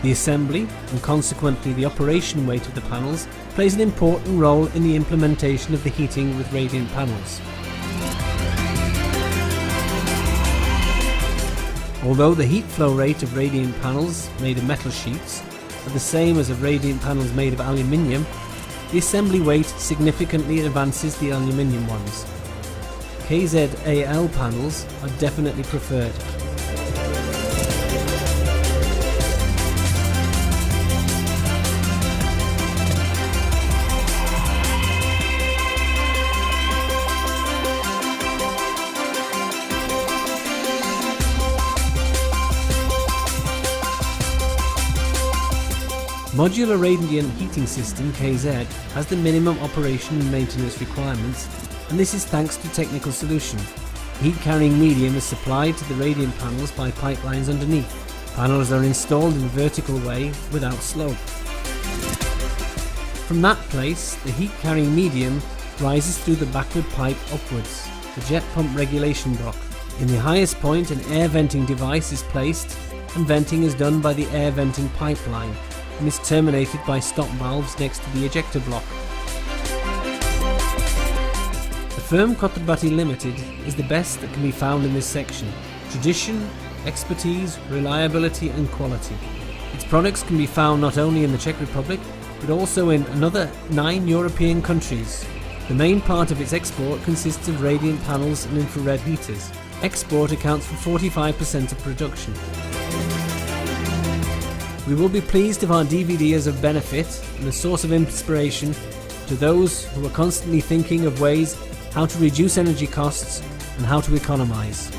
The assembly, and consequently the operation weight of the panels, plays an important role in the implementation of the heating with radiant panels. Although the heat flow rate of radiant panels made of metal sheets are the same as of radiant panels made of aluminium, the assembly weight significantly advances the aluminium ones. KZAL panels are definitely preferred. Modular Radiant Heating System KZ has the minimum operation and maintenance requirements, and this is thanks to technical solution. Heat carrying medium is supplied to the radiant panels by pipelines underneath. Panels are installed in a vertical way without slope. From that place, the heat carrying medium rises through the backward pipe upwards, the jet pump regulation block. In the highest point, an air venting device is placed, and venting is done by the air venting pipeline and is terminated by stop valves next to the ejector block. The firm KOTRBATY Limited is the best that can be found in this section. Tradition, expertise, reliability and quality. Its products can be found not only in the Czech Republic but also in another 9 European countries. The main part of its export consists of radiant panels and infrared heaters. Export accounts for 45% of production. We will be pleased if our DVD is of benefit and a source of inspiration to those who are constantly thinking of ways how to reduce energy costs and how to economize.